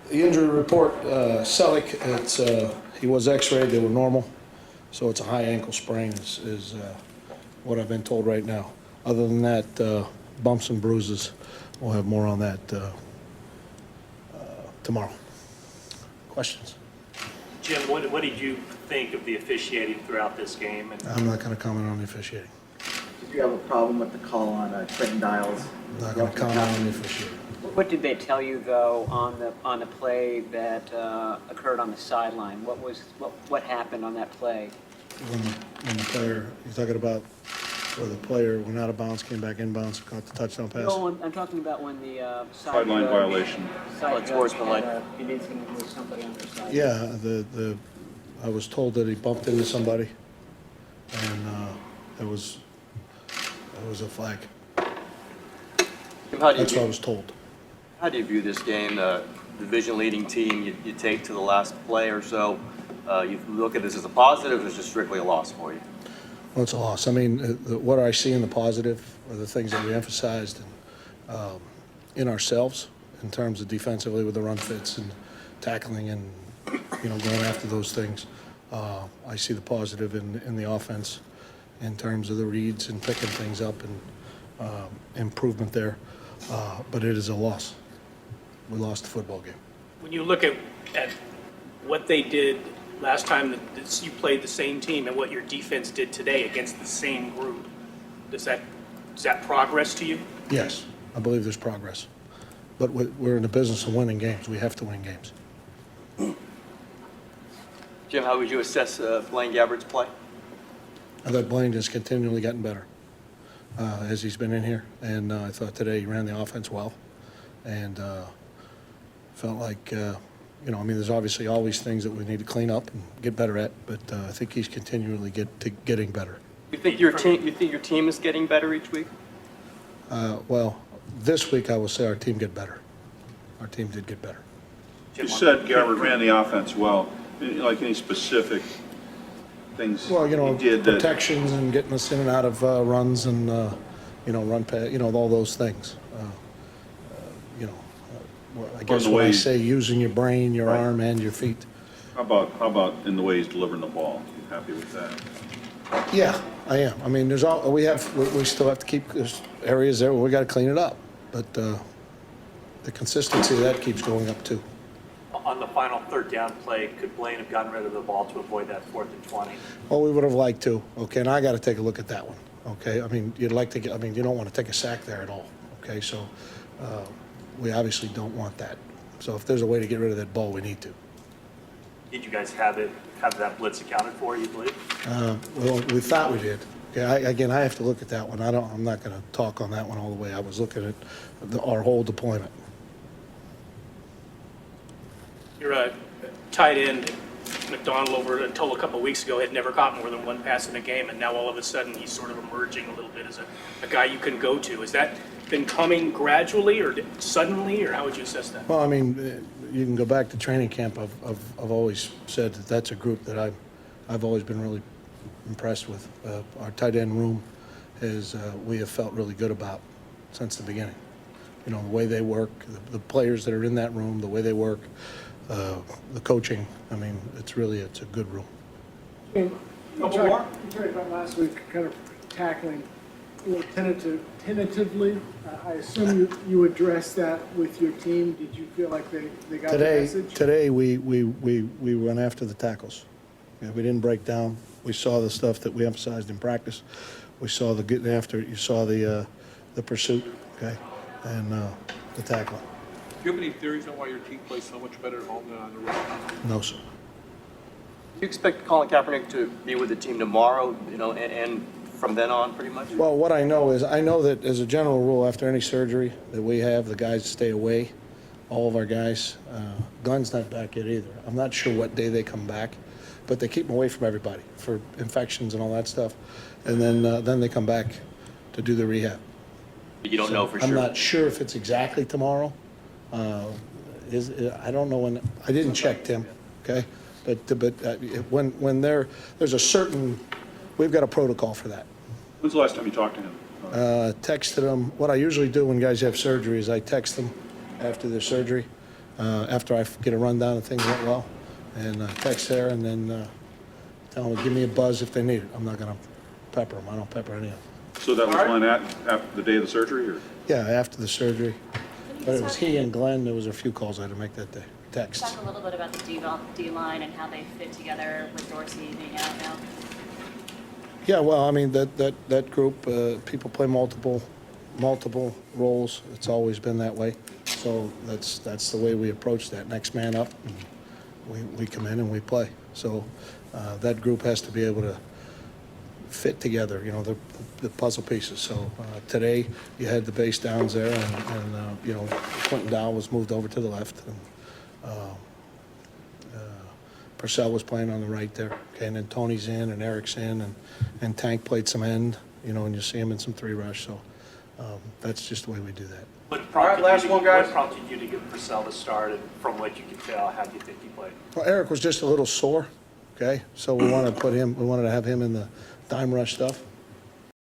The injury report, Selleck, he was x-rayed, they were normal, so it's a high ankle sprain is what I've been told right now. Other than that, bumps and bruises, we'll have more on that tomorrow. Questions? Jim, what did you think of the officiating throughout this game? And I'm not going to comment on the officiating. Did you have a problem with the call on Trenton Dials? I'm not going to comment on the officiating. What did they tell you though on the play that occurred on the sideline? What happened on that play? When the player, you're talking about where the player went out of bounds, came back in bounds, caught the touchdown pass? No, I'm talking about when the Sideline violation. Unsportsmanlike. It is going to move somebody on their side. Yeah, I was told that he bumped into somebody, and there was a flag. Jim, how do That's you what I view, was told. how do you view this game? The division-leading team you take to the last play or so. You look at this as a positive, or is it strictly a loss for you? Well, it's a loss. I mean, what I see in the positive are the things that we emphasized in ourselves in terms of defensively with the run fits and tackling and, going after those things. I see the positive in the offense in terms of the reads and picking things up and improvement there. But it is a loss. We lost the football game. when you look at what they did last time that you played the same team and what your defense did today against the same group, is that progress to you? Yes, I believe there's progress. But we're in the business of winning games. We have to win games. Jim, how would you assess Blaine Gabbard's play? I thought Blaine has continually gotten better as he's been in here. And I thought today he ran the offense well. And felt like, there's obviously always things that we need to clean up and get better at. But I think he's continually getting better. You think your team is getting better each week? Well, this week I will say our team get better. Our team did get better. You said Gabbard ran the offense well. Like any specific things Well, he did that, protections and getting us in and out of runs and, run pass, all those things. I guess the when I way- say using your brain, your Right. arm, and your feet. how about in the way he's delivering the ball? You happy with that? Yeah, I am. I mean, we still have to keep, there's areas there where we got to clean it up. But the consistency of that keeps going up too. On the final third down play, could Blaine have gotten rid of the ball to avoid that 4th and 20? Well, we would have liked to. Okay, and I got to take a look at that one. Okay, I mean, you don't want to take a sack there at all. Okay, so we obviously don't want that. So if there's a way to get rid of that ball, we need to. Did you guys have that blitz accounted for, you believe? Well, we thought we did. Okay, I have to look at that one. I'm not going to talk on that one all the way. I was looking at our whole deployment. You're a tight end. McDonald over until a couple of weeks ago had never caught more than one pass in a game, and now all of a sudden he's sort of emerging a little bit as a guy you can go to. Has that been coming gradually or suddenly, or how would you assess that? Well, I mean, you can go back to training camp. I've always said that's a group that I've always been really impressed with. Our tight end room we have felt really good about since the beginning. The way they work, the players that are in that room, the way they work, the coaching. I mean, it's a good room. You talked about last week kind of tackling a little tentatively. I assume you addressed that with your team. Did you feel like they got the message? Today we went after the tackles. We didn't break down. We saw the stuff that we emphasized in practice. We saw the getting after. You saw the pursuit, okay, and the tackling. Do you have any theories on why your team plays so much better at home than on the road? No, sir. Do you expect Colin Kaepernick to be with the team tomorrow, and from then on, pretty much? Well, what I know that as a general rule, after any surgery that we have, the guys stay away. All of our guys. Glenn's not back yet either. I'm not sure what day they come back, but they keep them away from everybody for infections and all that stuff, and then they come back to do the rehab. You don't know for sure. I'm not sure if it's exactly tomorrow. I don't know when. I didn't check, Tim. Okay, but when there's a certain, we've got a protocol for that. When's the last time you talked to him? Texted them. What I usually do when guys have surgery is I text them after their surgery, after I get a rundown and things went well, and text there, and then tell them, give me a buzz if they need it. I'm not going to pepper them. I don't pepper any of them. So that was when after the day of the surgery, or? Yeah, after the surgery. But it was he and Glenn. There was a few calls I had to make that day. Texts. Talk a little bit about the D-line and how they fit together with Dorsey being out now. Yeah, well, I mean, that group, people play multiple roles. It's always been that way. So that's the way we approach that. Next man up, and we come in and we play. So that group has to be able to fit together, you know, the puzzle pieces. So today you had the base downs there, and you know, Quentin Dow was moved over to the left, and Purcell was playing on the right there. Okay, and then Tony's in, and Eric's in, and Tank played some end, you know, and you see him in some 3 rush. So that's just the way we do that. All right, last one, guys. What prompted you to give Purcell the start, and from what you can tell, how do you think he played? Well, Eric was just a little sore. Okay, so we wanted to have him in the dime rush stuff.